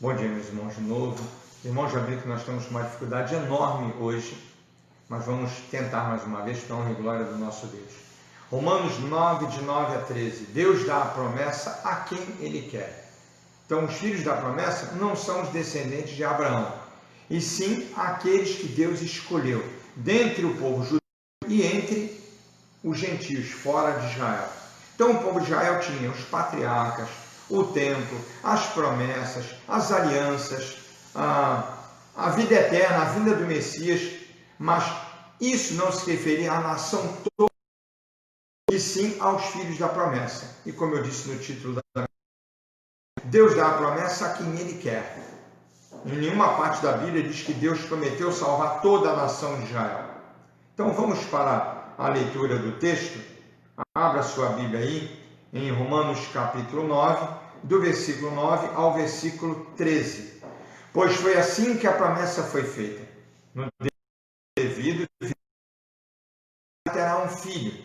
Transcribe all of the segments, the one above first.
Bom dia, meus irmãos, de novo. Irmãos, já vi que nós temos uma dificuldade enorme hoje, mas vamos tentar mais uma vez, para a honra e glória do nosso Deus. Romanos 9, de 9 a 13. Deus dá a promessa a quem Ele quer. Então, os filhos da promessa não são os descendentes de Abraão, e sim aqueles que Deus escolheu, dentre o povo judeu e entre os gentios, fora de Israel. Então, o povo de Israel tinha os patriarcas, o templo, as promessas, as alianças, a vida eterna, a vinda do Messias, mas isso não se referia à nação toda, e sim aos filhos da promessa. E como eu disse no título da Deus dá a promessa a quem Ele quer. Em nenhuma parte da Bíblia diz que Deus prometeu salvar toda a nação de Israel. Então vamos para a leitura do texto. Abra sua Bíblia aí, em Romanos capítulo 9, do versículo 9 ao versículo 13. Pois foi assim que a promessa foi feita. No devido terá um filho.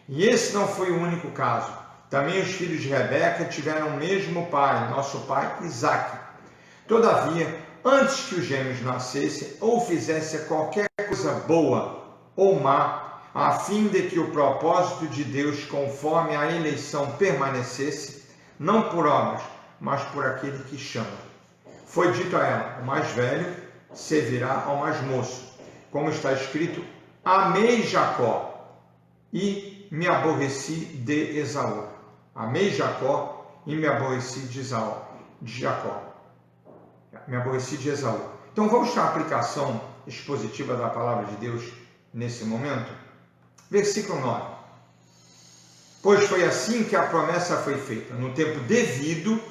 E esse não foi o único caso. Também os filhos de Rebeca tiveram o mesmo pai, nosso pai Isaque. Todavia, antes que os gêmeos nascessem ou fizessem qualquer coisa boa ou má, a fim de que o propósito de Deus, conforme a eleição, permanecesse, não por obras, mas por aquele que chama. Foi dito a ela: o mais velho servirá ao mais moço. Como está escrito: amei Jacó e me aborreci de Esaú. Amei Jacó e me aborreci de Jacó. Me aborreci de Esaú. Então vamos para a aplicação expositiva da palavra de Deus nesse momento. Versículo 9. Pois foi assim que a promessa foi feita. No tempo devido,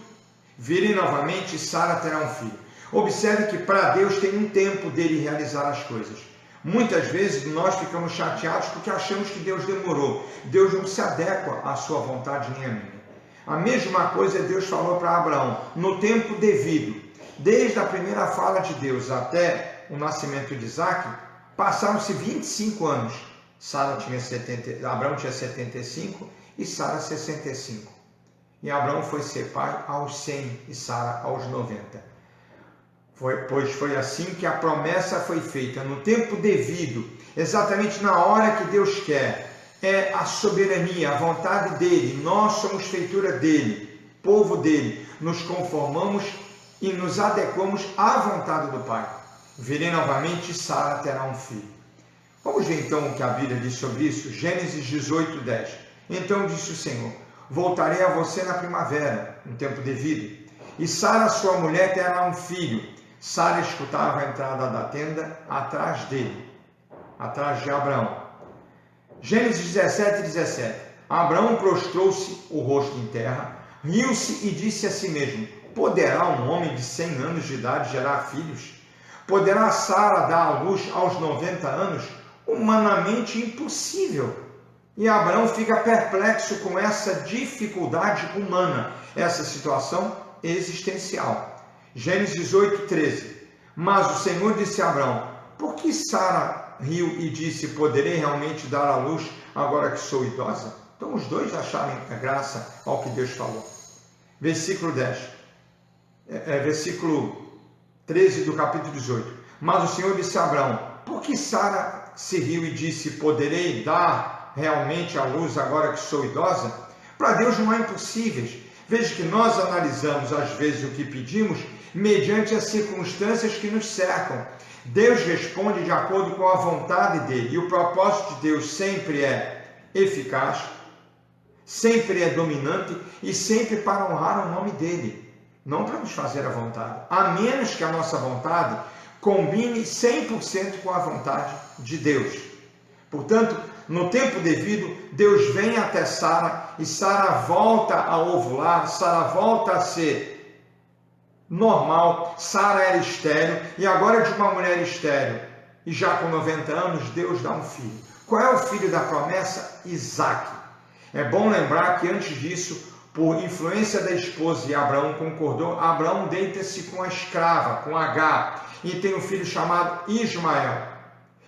virei novamente e Sara terá um filho. Observe que para Deus tem um tempo dele realizar as coisas. Muitas vezes nós ficamos chateados porque achamos que Deus demorou. Deus não se adequa à sua vontade nem à minha. A mesma coisa Deus falou para Abraão, no tempo devido. Desde a primeira fala de Deus até o nascimento de Isaque, passaram-se 25 anos. Abraão tinha 75 e Sara 65. E Abraão foi ser pai aos 100 e Sara aos 90. Pois foi assim que a promessa foi feita, no tempo devido, exatamente na hora que Deus quer. É a soberania, a vontade dele. Nós somos feitura dele, povo dele. Nos conformamos e nos adequamos à vontade do Pai. Virei novamente e Sara terá um filho. Vamos ver então o que a Bíblia diz sobre isso. Gênesis 18, 10. Então disse o Senhor: voltarei a você na primavera, no tempo devido, e Sara, sua mulher, terá um filho. Sara escutava a entrada da tenda atrás dele, atrás de Abraão. Gênesis 17, 17. Abraão prostrou-se o rosto em terra, riu-se e disse a si mesmo: poderá um homem de 100 anos de idade gerar filhos? Poderá Sara dar à luz aos 90 anos? Humanamente impossível. E Abraão fica perplexo com essa dificuldade humana, essa situação existencial. Gênesis 18, 13. Mas o Senhor disse a Abraão: por que Sara riu e disse: poderei realmente dar à luz agora que sou idosa? Então os dois acharam graça ao que Deus falou. Versículo 10. Versículo 13 do capítulo 18. Mas o Senhor disse a Abraão: por que Sara se riu e disse: poderei dar realmente à luz agora que sou idosa? Para Deus não há impossíveis. Veja que nós analisamos às vezes o que pedimos mediante as circunstâncias que nos cercam. Deus responde de acordo com a vontade dele, e o propósito de Deus sempre é eficaz, sempre é dominante e sempre para honrar o nome dele, não para nos fazer a vontade, a menos que a nossa vontade combine 100% com a vontade de Deus. Portanto, no tempo devido, Deus vem até Sara e Sara volta a ovular, Sara volta a ser normal. Sara era estéril e agora de uma mulher estéril e já com 90 anos, Deus dá um filho. Qual é o filho da promessa? Isaque. É bom lembrar que antes disso, por influência da esposa e Abraão concordou, Abraão deita-se com a escrava, com Agar, e tem um filho chamado Ismael.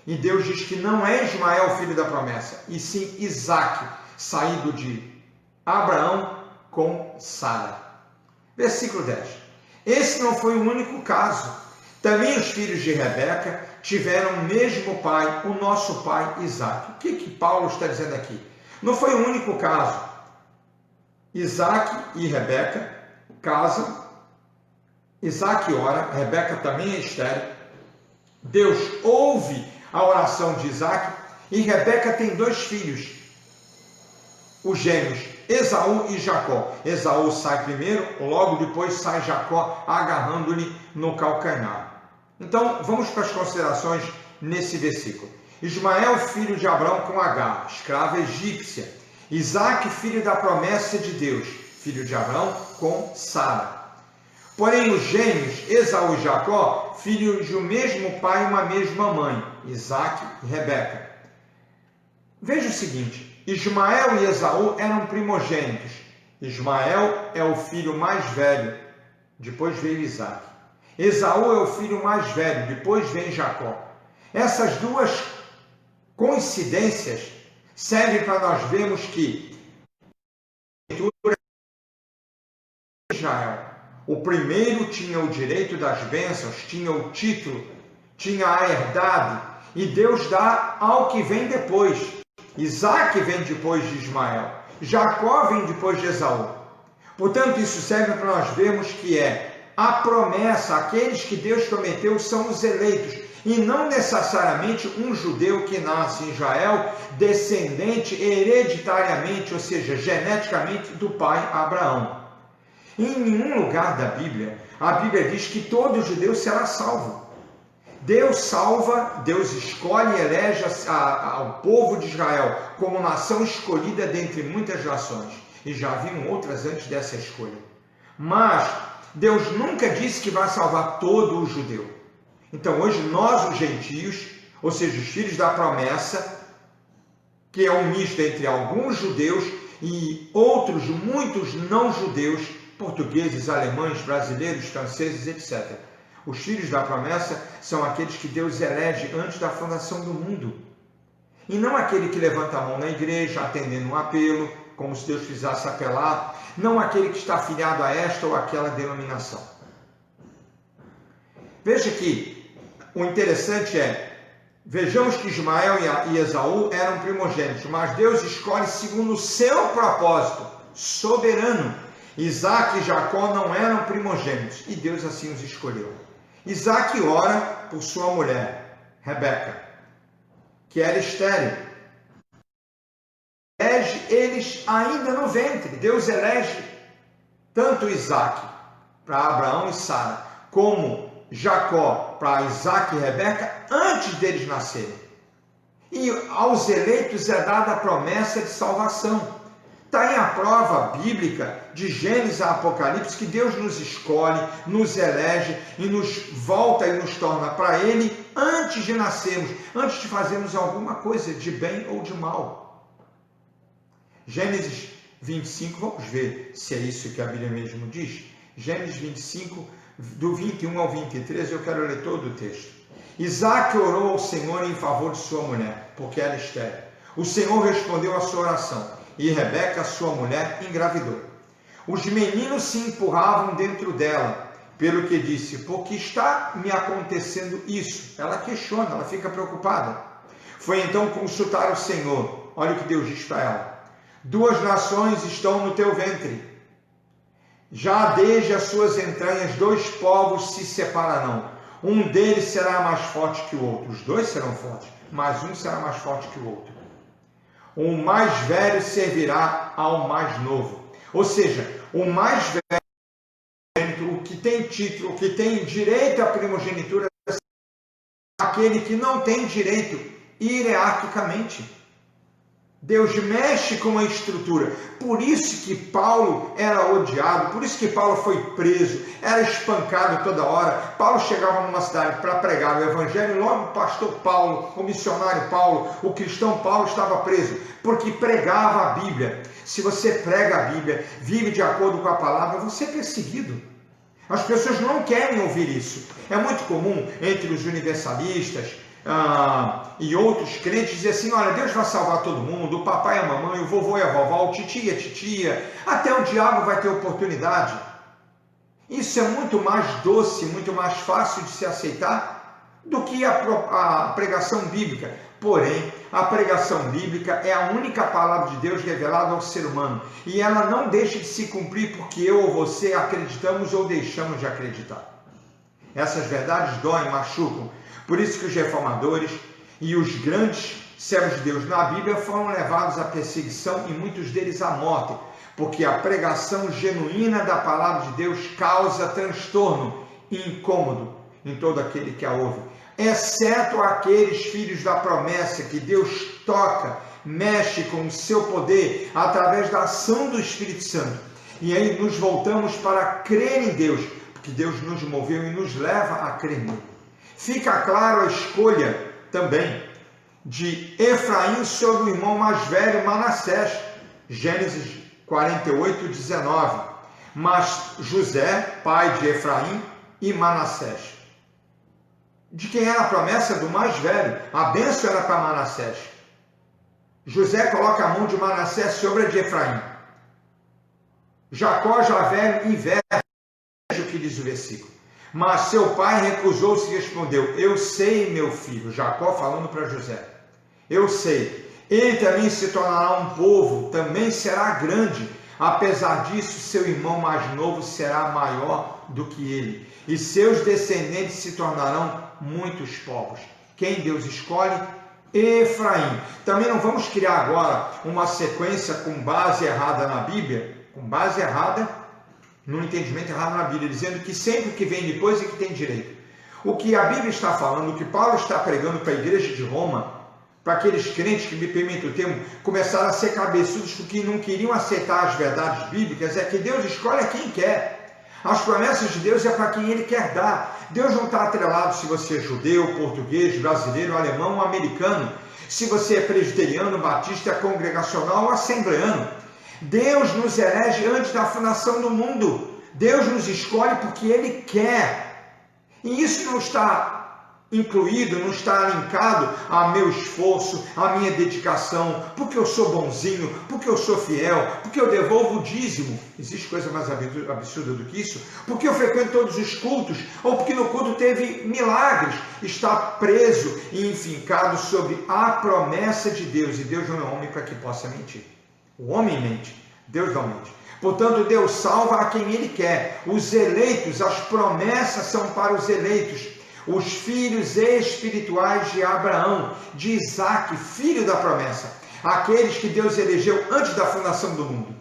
E Deus diz que não é Ismael o filho da promessa, e sim Isaque, saído de Abraão com Sara. Versículo 10. Esse não foi o único caso. Também os filhos de Rebeca tiveram o mesmo pai, o nosso pai Isaque. O que Paulo está dizendo aqui? Não foi o único caso. Isaque e Rebeca casam. Isaque ora, Rebeca também é estéril. Deus ouve a oração de Isaque e Rebeca tem 2 filhos, os gêmeos Esaú e Jacó. Esaú sai primeiro, logo depois sai Jacó agarrando-lhe no calcanhar. Então, vamos para as considerações nesse versículo. Ismael, filho de Abraão com Agar, escrava egípcia. Isaque, filho da promessa de Deus, filho de Abraão com Sara. Porém, os gêmeos, Esaú e Jacó, filhos de um mesmo pai e uma mesma mãe, Isaque e Rebeca. Veja o seguinte, Ismael e Esaú eram primogênitos. Ismael é o filho mais velho, depois veio Isaque. Esaú é o filho mais velho, depois vem Jacó. Essas 2 coincidências servem para nós vermos que Israel, o primeiro tinha o direito das bênçãos, tinha o título, tinha a herdade, e Deus dá ao que vem depois. Isaque vem depois de Ismael, Jacó vem depois de Esaú. Portanto, isso serve para nós vermos que a promessa, aqueles que Deus prometeu são os eleitos, e não necessariamente um judeu que nasce em Israel, descendente hereditariamente, ou seja, geneticamente do pai Abraão. Em nenhum lugar da Bíblia, a Bíblia diz que todo judeu será salvo. Deus salva, Deus escolhe e elege ao povo de Israel como nação escolhida dentre muitas nações. E já haviam outras antes dessa escolha. Mas Deus nunca disse que vai salvar todo o judeu. Então hoje nós, os gentios, ou seja, os filhos da promessa, que é um misto entre alguns judeus e outros, muitos não judeus, portugueses, alemães, brasileiros, franceses, etc. Os filhos da promessa são aqueles que Deus elege antes da fundação do mundo. E não aquele que levanta a mão na igreja, atendendo um apelo, como se Deus precisasse apelar. Não aquele que está afiliado a esta ou aquela denominação. Veja que o interessante vejamos que Ismael e Esaú eram primogênitos, mas Deus escolhe segundo o seu propósito soberano. Isaque e Jacó não eram primogênitos, e Deus assim os escolheu. Isaque ora por sua mulher, Rebeca, que era estéril. Elege eles ainda no ventre. Deus elege tanto Isaque para Abraão e Sara, como Jacó para Isaque e Rebeca, antes deles nascerem. E aos eleitos é dada a promessa de salvação. Está aí a prova bíblica de Gênesis a Apocalipse que Deus nos escolhe, nos elege e nos volta e nos torna para Ele antes de nascermos, antes de fazermos alguma coisa de bem ou de mal. Gênesis 25, vamos ver se é isso que a Bíblia mesmo diz. Gênesis 25, do 21 ao 23, eu quero ler todo o texto. Isaque orou ao Senhor em favor de sua mulher, porque era estéril. O Senhor respondeu à sua oração. E Rebeca, sua mulher, engravidou. Os meninos se empurravam dentro dela, pelo que disse, por que está me acontecendo isso? Ela questiona, ela fica preocupada. Foi então consultar o Senhor. Olha o que Deus diz para ela. 2 nações estão no teu ventre. Já desde as suas entranhas 2 povos se separarão. Um deles será mais forte que o outro. Os 2 serão fortes, mas um será mais forte que o outro. O mais velho servirá ao mais novo. Ou seja, o mais velho, o que tem título, o que tem direito à primogenitura, aquele que não tem direito hierarquicamente. Deus mexe com a estrutura. Por isso que Paulo era odiado, por isso que Paulo foi preso, era espancado toda hora. Paulo chegava numa cidade para pregar o evangelho e logo o pastor Paulo, o missionário Paulo, o cristão Paulo estava preso, porque pregava a Bíblia. Se você prega a Bíblia, vive de acordo com a palavra, você é perseguido. As pessoas não querem ouvir isso. É muito comum entre os universalistas, e outros crentes dizem assim, olha, Deus vai salvar todo mundo, o papai e a mamãe, o vovô e a vovó, o titio e a titia, até o diabo vai ter oportunidade. Isso é muito mais doce, muito mais fácil de se aceitar do que a pregação bíblica. Porém, a pregação bíblica é a única palavra de Deus revelada ao ser humano. E ela não deixa de se cumprir porque eu ou você acreditamos ou deixamos de acreditar. Essas verdades doem, machucam. Por isso que os reformadores e os grandes servos de Deus na Bíblia foram levados à perseguição e muitos deles à morte, porque a pregação genuína da palavra de Deus causa transtorno e incômodo em todo aquele que a ouve, exceto aqueles filhos da promessa que Deus toca, mexe com o seu poder através da ação do Espírito Santo. E aí nos voltamos para crer em Deus, porque Deus nos moveu e nos leva a crer nele. Fica claro a escolha também de Efraim sobre o irmão mais velho, Manassés, Gênesis 48, 19. Mas José, pai de Efraim e Manassés. De quem era a promessa? Do mais velho. A bênção era para Manassés. José coloca a mão de Manassés sobre a de Efraim. Jacó, já velho, inverte o que diz o versículo. Mas seu pai recusou-se e respondeu: eu sei, meu filho. Jacó falando para José: eu sei. Ele também se tornará um povo, também será grande. Apesar disso, seu irmão mais novo será maior do que ele, e seus descendentes se tornarão muitos povos. Quem Deus escolhe? Efraim. Também não vamos criar agora uma sequência com base errada na Bíblia, com base errada no entendimento errado na Bíblia, dizendo que sempre que vem depois é que tem direito. O que a Bíblia está falando, o que Paulo está pregando para a igreja de Roma, para aqueles crentes que, me permitem o termo, começaram a ser cabeçudos porque não queriam aceitar as verdades bíblicas, é que Deus escolhe a quem quer. As promessas de Deus é para quem Ele quer dar. Deus não está atrelado se você é judeu, português, brasileiro, alemão ou americano, se você é presbiteriano, batista, congregacional ou assembleano. Deus nos elege antes da fundação do mundo. Deus nos escolhe porque Ele quer. E isso não está incluído, não está linkado a meu esforço, a minha dedicação, porque eu sou bonzinho, porque eu sou fiel, porque eu devolvo o dízimo. Existe coisa mais absurda do que isso? Porque eu frequento todos os cultos, ou porque no culto teve milagres. Está preso e enfincado sobre a promessa de Deus. E Deus não é homem para que possa mentir. O homem mente, Deus não mente. Portanto, Deus salva a quem Ele quer. Os eleitos, as promessas são para os eleitos. Os filhos espirituais de Abraão, de Isaac, filho da promessa. Aqueles que Deus elegeu antes da fundação do mundo.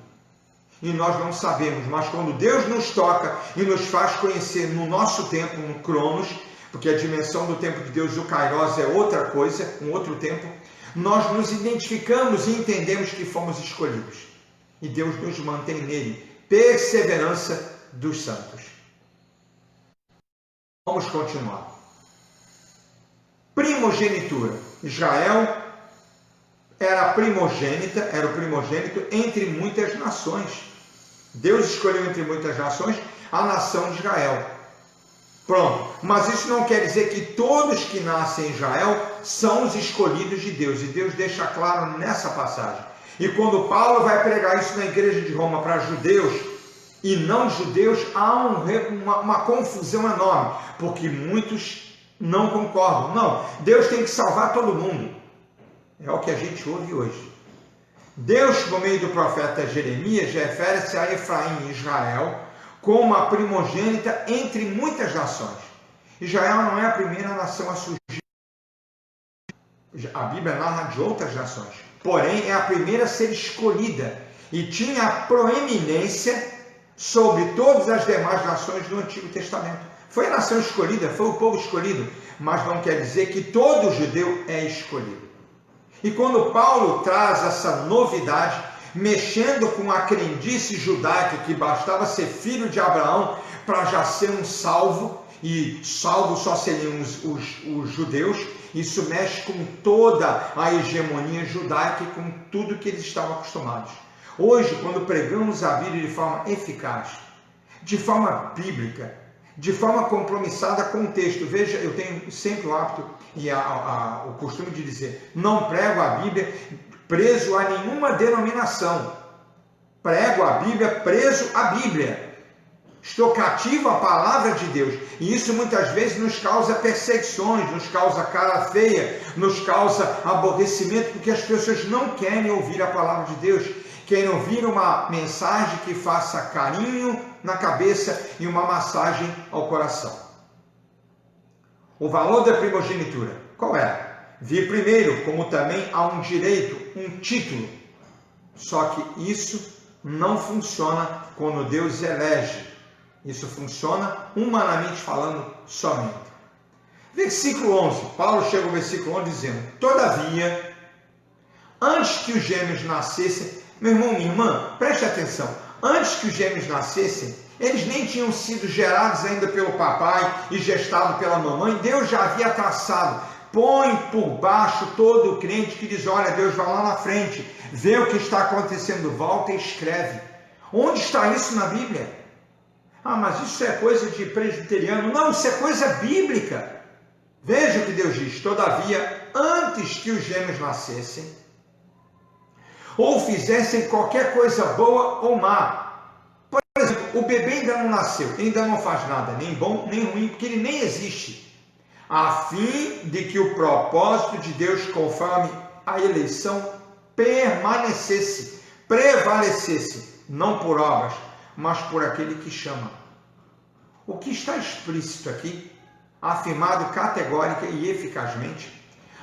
E nós não sabemos, mas quando Deus nos toca e nos faz conhecer no nosso tempo, no Cronos, porque a dimensão do tempo de Deus, o Kairos, é outra coisa, um outro tempo, nós nos identificamos e entendemos que fomos escolhidos. E Deus nos mantém nele. Perseverança dos santos. Vamos continuar. Primogenitura. Israel era o primogênito entre muitas nações. Deus escolheu entre muitas nações a nação de Israel. Pronto. Mas isso não quer dizer que todos que nascem em Israel são os escolhidos de Deus. E Deus deixa claro nessa passagem. E quando Paulo vai pregar isso na igreja de Roma para judeus e não judeus, há uma confusão enorme, porque muitos não concordam. Não, Deus tem que salvar todo mundo. É o que a gente ouve hoje. Deus, por meio do profeta Jeremias, refere-se a Efraim e Israel como a primogênita entre muitas nações. Israel não é a primeira nação a surgir. A Bíblia narra de outras nações. Porém, é a primeira a ser escolhida e tinha a proeminência sobre todas as demais nações do Antigo Testamento. Foi a nação escolhida, foi o povo escolhido, mas não quer dizer que todo judeu é escolhido. E quando Paulo traz essa novidade, mexendo com a crendice judaica que bastava ser filho de Abraão para já ser um salvo, e salvos só seriam os judeus, isso mexe com toda a hegemonia judaica e com tudo que eles estavam acostumados. Hoje, quando pregamos a Bíblia de forma eficaz, de forma bíblica, de forma compromissada com o texto, veja, eu tenho sempre o hábito e o costume de dizer, não prego a Bíblia preso a nenhuma denominação, prego a Bíblia preso à Bíblia. Estou cativo à palavra de Deus. E isso muitas vezes nos causa perseguições, nos causa cara feia, nos causa aborrecimento, porque as pessoas não querem ouvir a palavra de Deus. Querem ouvir uma mensagem que faça carinho na cabeça e uma massagem ao coração. O valor da primogenitura, qual é? Vir primeiro, como também há um direito, um título. Só que isso não funciona quando Deus elege. Isso funciona humanamente falando somente. Versículo 11. Paulo chega ao versículo 11 dizendo: todavia, antes que os gêmeos nascessem, meu irmão, minha irmã, preste atenção. Antes que os gêmeos nascessem, eles nem tinham sido gerados ainda pelo papai e gestados pela mamãe. Deus já havia traçado. Põe por baixo todo o crente que diz: olha, Deus vai lá na frente, vê o que está acontecendo, volta e escreve. Onde está isso na Bíblia? Ah, mas isso é coisa de presbiteriano. Não, isso é coisa bíblica. Veja o que Deus diz: todavia, antes que os gêmeos nascessem, ou fizessem qualquer coisa boa ou má. Por exemplo, o bebê ainda não nasceu, ainda não faz nada, nem bom nem ruim, porque ele nem existe, a fim de que o propósito de Deus, conforme a eleição, permanecesse, prevalecesse, não por obras, mas por aquele que chama. O que está explícito aqui, afirmado categórica e eficazmente,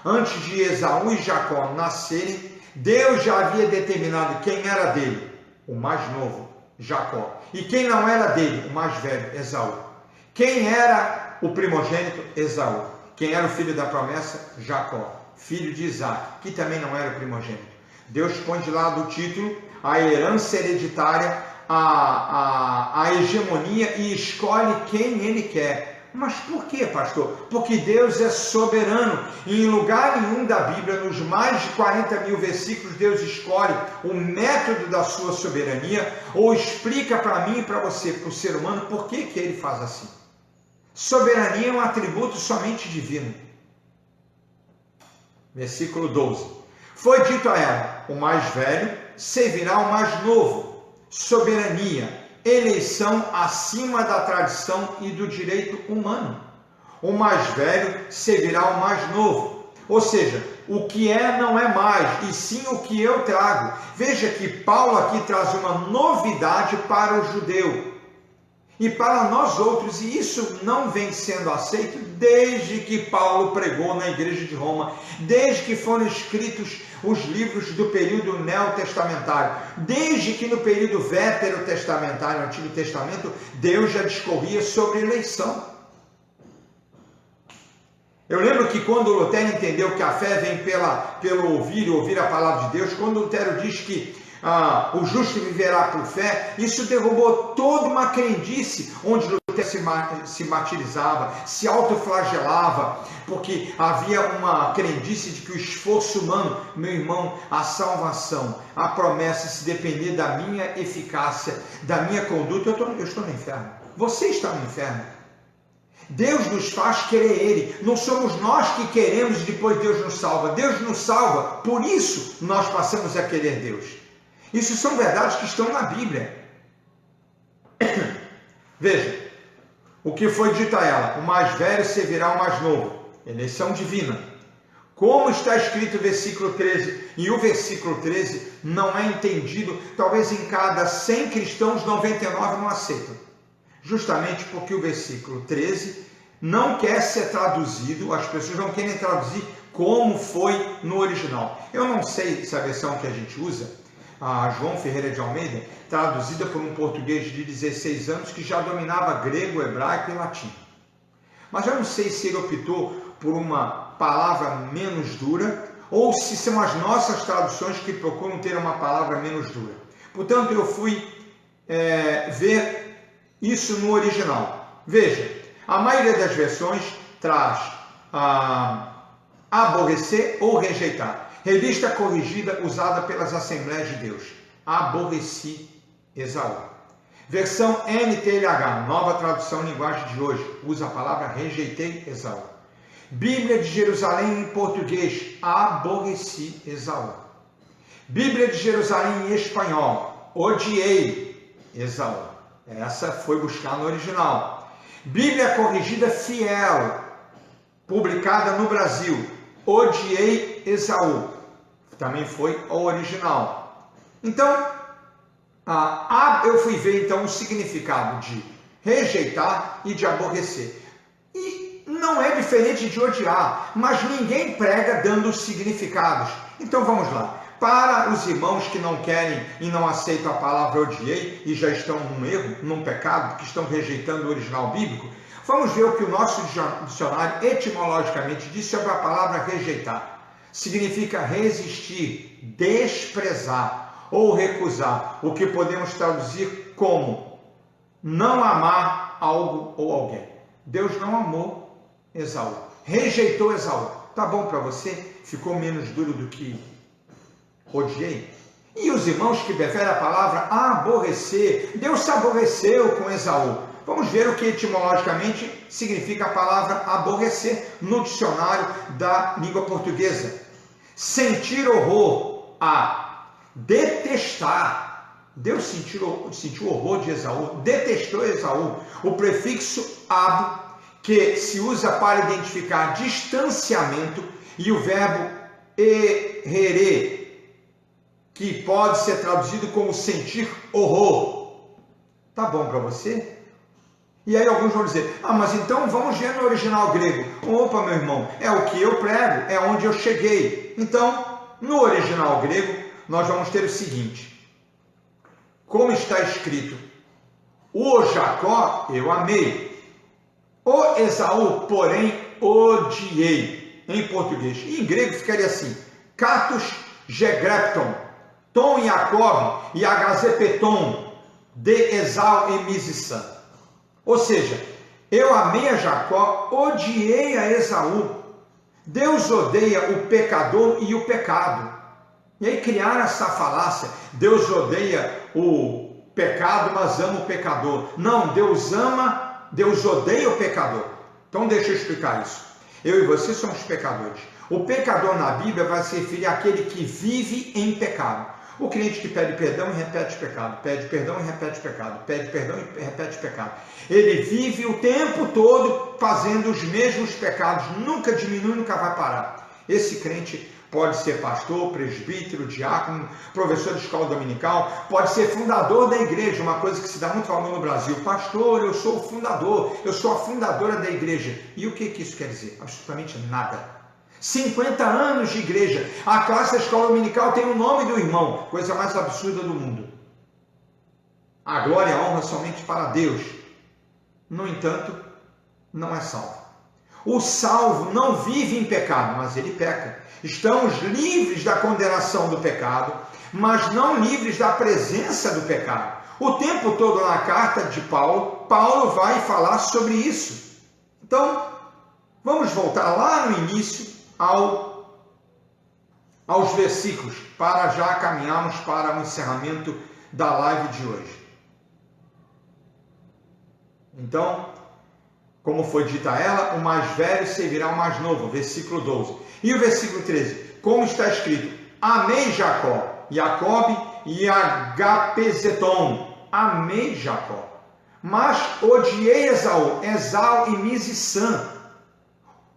antes de Esaú e Jacó nascerem, Deus já havia determinado quem era dele, o mais novo, Jacó, e quem não era dele, o mais velho, Esaú. Quem era o primogênito? Esaú. Quem era o filho da promessa? Jacó, filho de Isaac, que também não era o primogênito. Deus põe de lado o título, a herança hereditária, a hegemonia, e escolhe quem ele quer. Mas por que, pastor? Porque Deus é soberano. E em lugar nenhum da Bíblia, nos mais de 40 mil versículos, Deus escolhe o método da sua soberania, ou explica para mim e para você, para o ser humano, por que ele faz assim. Soberania é um atributo somente divino. Versículo 12. Foi dito a ela: o mais velho servirá ao mais novo. Soberania, eleição acima da tradição e do direito humano. O mais velho servirá ao mais novo. Ou seja, o que é não é mais, e sim o que eu trago. Veja que Paulo aqui traz uma novidade para o judeu e para nós outros, e isso não vem sendo aceito desde que Paulo pregou na igreja de Roma, desde que foram escritos os livros do período neotestamentário, desde que no período veterotestamentário, Antigo Testamento, Deus já discorria sobre eleição. Eu lembro que quando Lutero entendeu que a fé vem pelo ouvir e ouvir a palavra de Deus, quando Lutero diz que o justo viverá por fé, isso derrubou toda uma crendice, onde Lutero se martirizava, se autoflagelava, porque havia uma crendice de que o esforço humano, meu irmão, a salvação, a promessa, se depender da minha eficácia, da minha conduta, eu estou no inferno. Você está no inferno. Deus nos faz querer Ele, não somos nós que queremos e depois Deus nos salva. Deus nos salva, por isso nós passamos a querer Deus. Isso são verdades que estão na Bíblia. Veja, o que foi dito a ela: o mais velho servirá ao mais novo. Eleição divina. Como está escrito o versículo 13, e o versículo 13 não é entendido, talvez em cada 100 cristãos, 99 não aceitam. Justamente porque o versículo 13 não quer ser traduzido, as pessoas não querem traduzir como foi no original. Eu não sei se a versão que a gente usa, a João Ferreira de Almeida, traduzida por um português de 16 anos que já dominava grego, hebraico e latim. Mas eu não sei se ele optou por uma palavra menos dura ou se são as nossas traduções que procuram ter uma palavra menos dura. Portanto, eu fui ver isso no original. Veja, a maioria das versões traz aborrecer ou rejeitar. Revista corrigida usada pelas Assembleias de Deus. Aborreci Esaú. Versão NTLH, nova tradução linguagem de hoje, usa a palavra rejeitei Esaú. Bíblia de Jerusalém em português, aborreci Esaú. Bíblia de Jerusalém em espanhol, odiei Esaú. Essa foi buscar no original. Bíblia Corrigida Fiel, publicada no Brasil. Odiei Esaú. Também foi o original. Então, eu fui ver então o significado de rejeitar e de aborrecer. E não é diferente de odiar, mas ninguém prega dando significados. Então vamos lá. Para os irmãos que não querem e não aceitam a palavra odiei e já estão num erro, num pecado, que estão rejeitando o original bíblico, vamos ver o que o nosso dicionário etimologicamente diz sobre a palavra rejeitar. Significa resistir, desprezar ou recusar, o que podemos traduzir como não amar algo ou alguém. Deus não amou Esaú, rejeitou Esaú. Tá bom para você? Ficou menos duro do que odiei? E os irmãos que preferem a palavra aborrecer, Deus se aborreceu com Esaú. Vamos ver o que etimologicamente significa a palavra aborrecer no dicionário da língua portuguesa. Sentir horror, detestar. Deus sentiu horror de Esaú, detestou Esaú. O prefixo ab, que se usa para identificar distanciamento, e o verbo erere, que pode ser traduzido como sentir horror. Tá bom para você? E aí alguns vão dizer, mas então vamos ver no original grego. Opa, meu irmão, é o que eu prego, é onde eu cheguei. Então, no original grego, nós vamos ter o seguinte. Como está escrito, o Jacó eu amei, o Esaú, porém, odiei. Em português. E em grego ficaria assim, Katos gegrepton, Tom Jacob e Agazepeton, de Esau e Misissã. Ou seja, eu amei a Jacó, odiei a Esaú. Deus odeia o pecador e o pecado. E aí criaram essa falácia, Deus odeia o pecado, mas ama o pecador. Não, Deus odeia o pecador. Então deixa eu explicar isso. Eu e você somos pecadores. O pecador na Bíblia vai se referir àquele que vive em pecado. O crente que pede perdão e repete pecado, pede perdão e repete pecado, pede perdão e repete pecado. Ele vive o tempo todo fazendo os mesmos pecados, nunca diminui, nunca vai parar. Esse crente pode ser pastor, presbítero, diácono, professor de escola dominical, pode ser fundador da igreja, uma coisa que se dá muito valor no Brasil. Pastor, eu sou o fundador, eu sou a fundadora da igreja. E o que isso quer dizer? Absolutamente nada. 50 anos de igreja, a classe da escola dominical tem o nome do irmão, coisa mais absurda do mundo. A glória e a honra somente para Deus. No entanto, não é salvo. O salvo não vive em pecado, mas ele peca. Estamos livres da condenação do pecado, mas não livres da presença do pecado. O tempo todo na carta de Paulo, Paulo vai falar sobre isso. Então, vamos voltar lá no início aos versículos, para já caminharmos para o encerramento da live de hoje. Então, como foi dita ela, o mais velho servirá o mais novo, versículo 12. E o versículo 13, como está escrito, amei Jacó, Jacob e Agapezeton, amei Jacó, mas odiei Esaú e Misissã.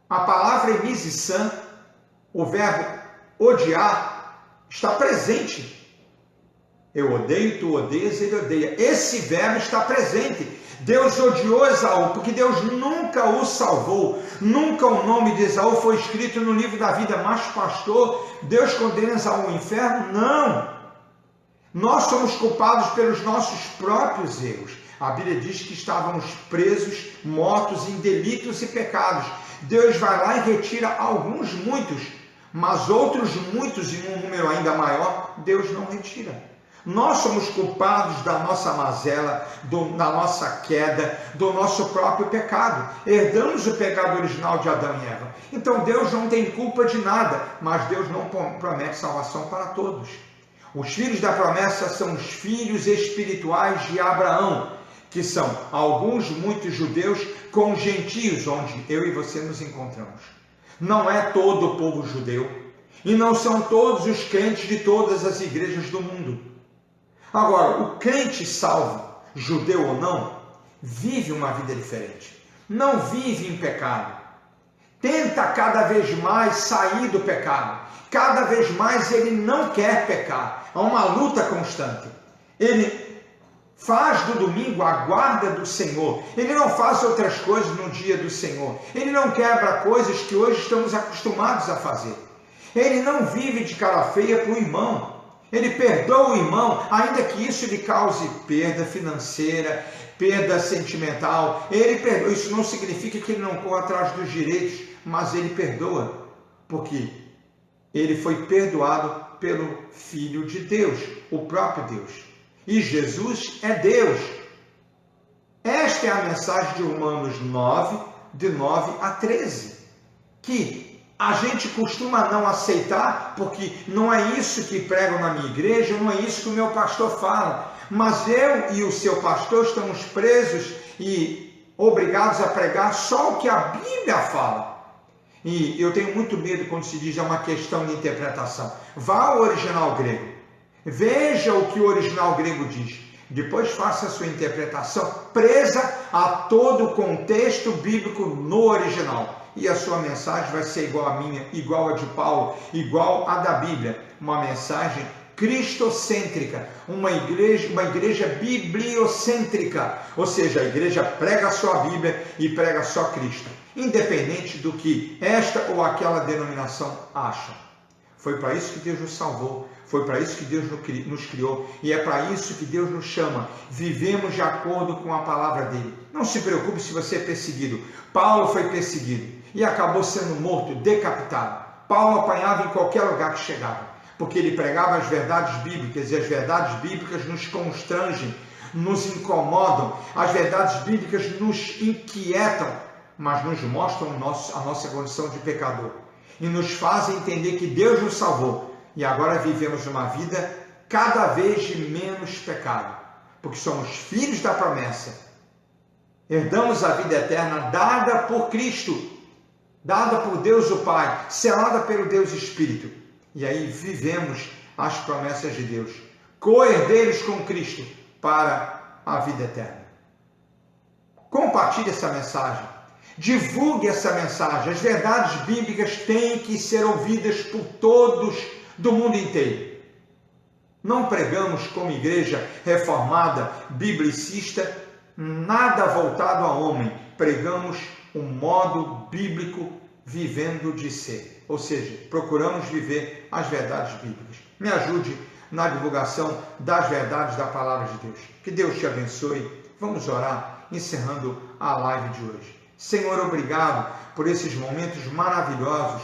A palavra Misissã, o verbo odiar, está presente. Eu odeio, tu odeias, ele odeia. Esse verbo está presente. Deus odiou Esaú, porque Deus nunca o salvou. Nunca o nome de Esaú foi escrito no livro da vida. Mas, pastor, Deus condena Esaú ao inferno? Não. Nós somos culpados pelos nossos próprios erros. A Bíblia diz que estávamos presos, mortos em delitos e pecados. Deus vai lá e retira alguns, muitos, mas outros muitos, em um número ainda maior, Deus não retira. Nós somos culpados da nossa mazela, da nossa queda, do nosso próprio pecado. Herdamos o pecado original de Adão e Eva. Então Deus não tem culpa de nada, mas Deus não promete salvação para todos. Os filhos da promessa são os filhos espirituais de Abraão, que são alguns, muitos judeus com gentios, onde eu e você nos encontramos. Não é todo o povo judeu, e não são todos os crentes de todas as igrejas do mundo. Agora, o crente salvo judeu ou não, vive uma vida diferente. Não vive em pecado. Tenta cada vez mais sair do pecado. Cada vez mais ele não quer pecar. Há uma luta constante. Ele faz do domingo a guarda do Senhor. Ele não faz outras coisas no dia do Senhor. Ele não quebra coisas que hoje estamos acostumados a fazer. Ele não vive de cara feia para o irmão. Ele perdoa o irmão, ainda que isso lhe cause perda financeira, perda sentimental. Ele perdoa. Isso não significa que ele não corra atrás dos direitos, mas ele perdoa, porque ele foi perdoado pelo Filho de Deus, o próprio Deus. E Jesus é Deus. Esta é a mensagem de Romanos 9, de 9 a 13, que a gente costuma não aceitar, porque não é isso que pregam na minha igreja, não é isso que o meu pastor fala. Mas eu e o seu pastor estamos presos e obrigados a pregar só o que a Bíblia fala. E eu tenho muito medo quando se diz é uma questão de interpretação. Vá ao original grego. Veja o que o original grego diz. Depois faça a sua interpretação presa a todo o contexto bíblico no original. E a sua mensagem vai ser igual à minha, igual a de Paulo, igual a da Bíblia. Uma mensagem cristocêntrica, uma igreja bibliocêntrica, ou seja, a igreja prega só a Bíblia e prega só Cristo, independente do que esta ou aquela denominação acha. Foi para isso que Deus nos salvou, foi para isso que Deus nos criou, e é para isso que Deus nos chama. Vivemos de acordo com a palavra dele. Não se preocupe se você é perseguido. Paulo foi perseguido e acabou sendo morto, decapitado. Paulo apanhava em qualquer lugar que chegava, porque ele pregava as verdades bíblicas, e as verdades bíblicas nos constrangem, nos incomodam, as verdades bíblicas nos inquietam, mas nos mostram a nossa condição de pecador e nos fazem entender que Deus nos salvou e agora vivemos uma vida cada vez de menos pecado, porque somos filhos da promessa, herdamos a vida eterna dada por Cristo, dada por Deus o Pai, selada pelo Deus Espírito. E aí vivemos as promessas de Deus, co-herdeiros com Cristo para a vida eterna. Compartilhe essa mensagem, divulgue essa mensagem. As verdades bíblicas têm que ser ouvidas por todos do mundo inteiro. Não pregamos como igreja reformada, biblicista, nada voltado ao homem. Pregamos um modo bíblico vivendo de ser. Ou seja, procuramos viver as verdades bíblicas. Me ajude na divulgação das verdades da palavra de Deus. Que Deus te abençoe. Vamos orar, encerrando a live de hoje. Senhor, obrigado por esses momentos maravilhosos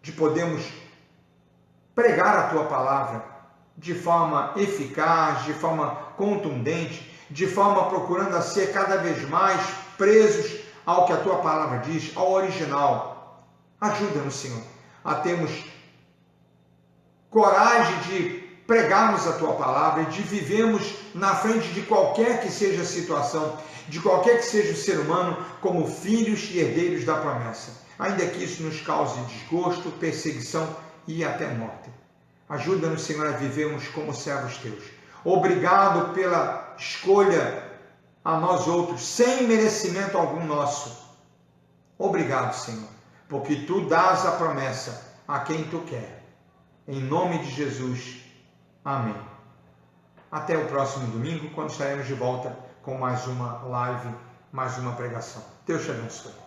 de podermos pregar a Tua palavra de forma eficaz, de forma contundente, de forma procurando a ser cada vez mais presos ao que a Tua palavra diz, ao original. Ajuda-nos, Senhor, a termos coragem de pregarmos a Tua palavra e de vivermos na frente de qualquer que seja a situação, de qualquer que seja o ser humano, como filhos e herdeiros da promessa, ainda que isso nos cause desgosto, perseguição e até morte. Ajuda-nos, Senhor, a vivermos como servos Teus. Obrigado pela escolha a nós outros, sem merecimento algum nosso. Obrigado, Senhor, porque Tu dás a promessa a quem Tu quer. Em nome de Jesus. Amém. Até o próximo domingo, quando estaremos de volta com mais uma live, mais uma pregação. Deus te abençoe.